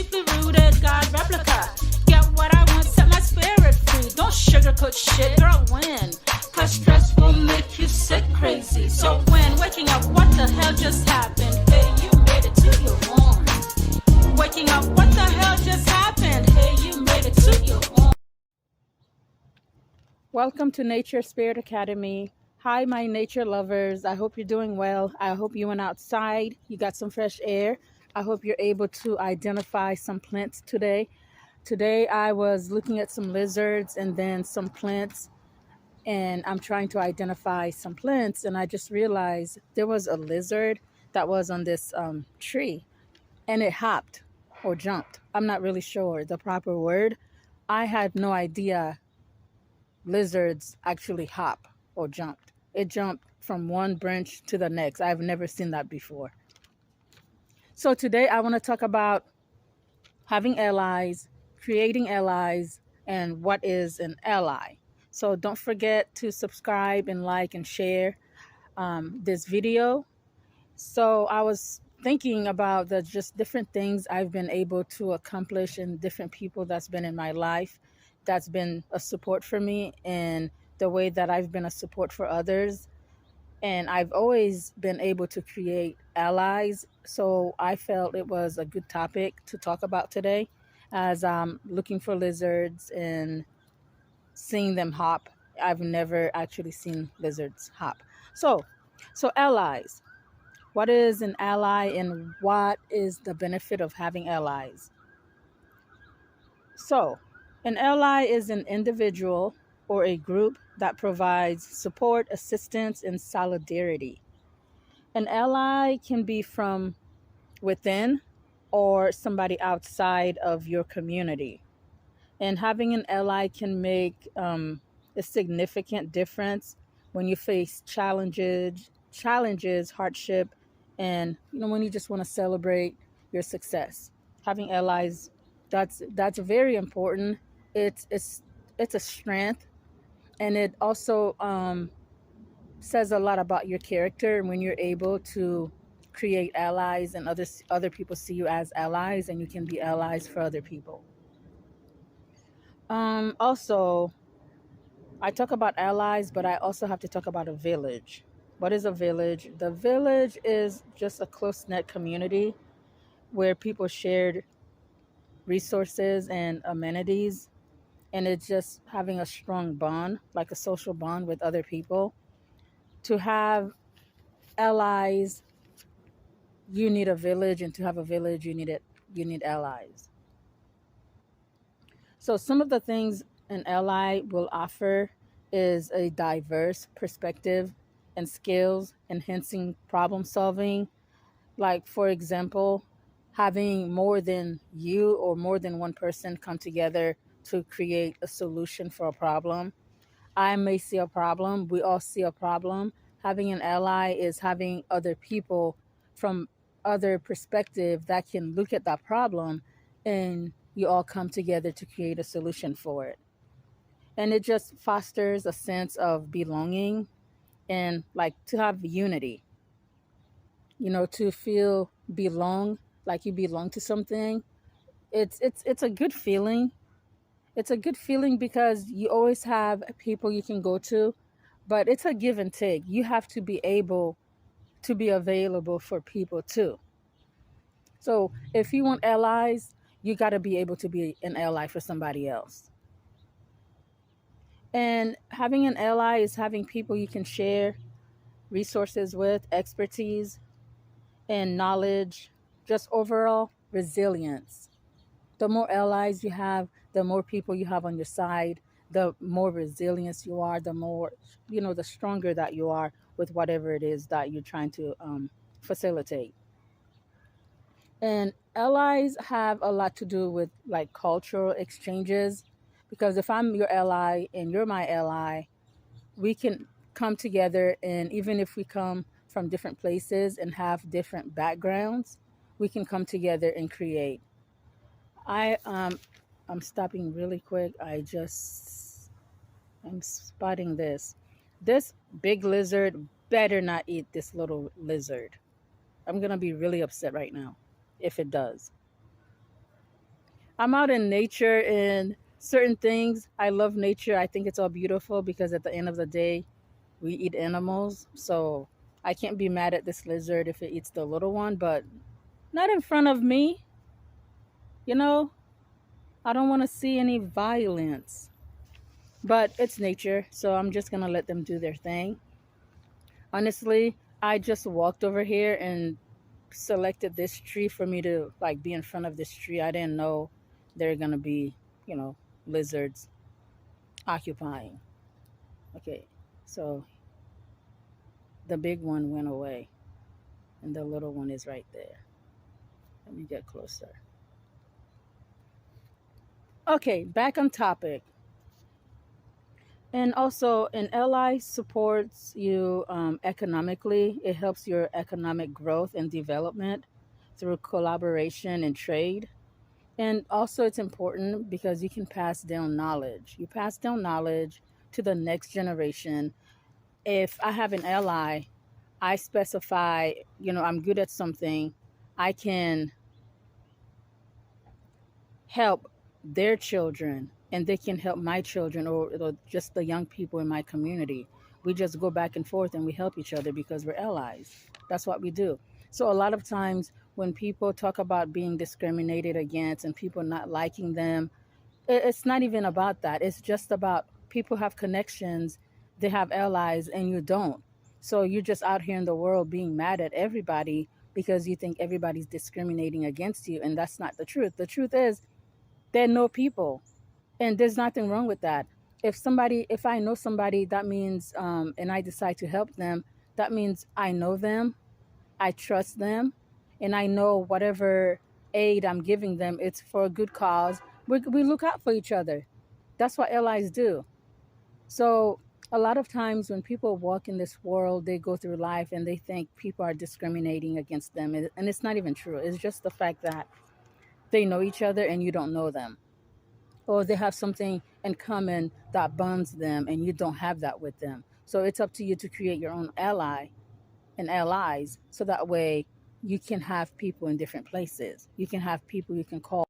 deeply rooted God replica. Get what I want, set my spirit free. Don't sugarcoat shit, girl, win. Cause stress will make you sick crazy. So when waking up, what the hell just happened? Hey, you made it to your own. Waking up, what the hell just happened? Hey, you made it to your own. Welcome to Nature Spirit Academy. Hi, my nature lovers. I hope you're doing well. I hope you went outside, you got some fresh air. I hope you're able to identify some plants today. Today, I was looking at some lizards and then some plants, and I'm trying to identify some plants. And I just realized there was a lizard that was on this tree, and it hopped or jumped. I'm not really sure the proper word. I had no idea lizards actually hop or jumped. It jumped from one branch to the next. I've never seen that before. So today I want to talk about having allies, creating allies, and what is an ally. So don't forget to subscribe and like and share this video. So I was thinking about the just different things I've been able to accomplish and different people that's been in my life that's been a support for me, and the way that I've been a support for others. And I've always been able to create allies. So I felt it was a good topic to talk about today as I'm looking for lizards and seeing them hop. I've never actually seen lizards hop. So allies. What is an ally and what is the benefit of having allies? So, an ally is an individual or a group that provides support, assistance, and solidarity. An ally can be from within or somebody outside of your community. And having an ally can make a significant difference when you face challenges, hardship, and when you just want to celebrate your success. Having allies, that's very important. It's a strength, and it also says a lot about your character when you're able to create allies and other people see you as allies, and you can be allies for other people. Also, I talk about allies, but I also have to talk about a village. What is a village? The village is just a close knit community where people shared resources and amenities, and it's just having a strong bond, like a social bond with other people. To have allies, you need a village, and to have a village, you need allies. So some of the things an ally will offer is a diverse perspective and skills, enhancing problem solving. Like, for example, having more than you or more than one person come together to create a solution for a problem. I may see a problem, we all see a problem. Having an ally is having other people from other perspective that can look at that problem, and you all come together to create a solution for it. And it just fosters a sense of belonging and like to have unity, to feel belong, like you belong to something. It's a good feeling. It's a good feeling because you always have people you can go to, but it's a give and take. You have to be able to be available for people too. So if you want allies, you got to be able to be an ally for somebody else. And having an ally is having people you can share resources with, expertise and knowledge, just overall resilience. The more allies you have, the more people you have on your side, the more resilience you are, the more, the stronger that you are with whatever it is that you're trying to facilitate. And allies have a lot to do with like cultural exchanges, because if I'm your ally and you're my ally, we can come together, and even if we come from different places and have different backgrounds, we can come together and create. I'm stopping really quick. I'm spotting this. This big lizard better not eat this little lizard. I'm gonna be really upset right now if it does. I'm out in nature and certain things. I love nature. I think it's all beautiful because at the end of the day, we eat animals. So I can't be mad at this lizard if it eats the little one, but not in front of me. You know, I don't want to see any violence. But it's nature, so I'm just going to let them do their thing. Honestly, I just walked over here and selected this tree for me to like be in front of this tree. I didn't know there are going to be, you know, lizards occupying. Okay. So the big one went away and the little one is right there. Let me get closer. Okay, back on topic. And also, an ally supports you economically. It helps your economic growth and development through collaboration and trade. And also, it's important because you can pass down knowledge. You pass down knowledge to the next generation. If I have an ally, I specify, you know, I'm good at something, I can help their children and they can help my children or just the young people in my community. We just go back and forth and we help each other because we're allies. That's what we do. So a lot of times when people talk about being discriminated against and people not liking them, it's not even about that. It's just about people have connections, they have allies, and you don't. So you're just out here in the world being mad at everybody because you think everybody's discriminating against you, and that's not the truth. The truth is they're no people, and there's nothing wrong with that. If I know somebody, that means, and I decide to help them, that means I know them, I trust them, and I know whatever aid I'm giving them, it's for a good cause. We look out for each other. That's what allies do. So a lot of times when people walk in this world, they go through life and they think people are discriminating against them, and it's not even true. It's just the fact that they know each other and you don't know them, or they have something in common that bonds them and you don't have that with them. So it's up to you to create your own ally and allies so that way you can have people in different places. You can have people you can call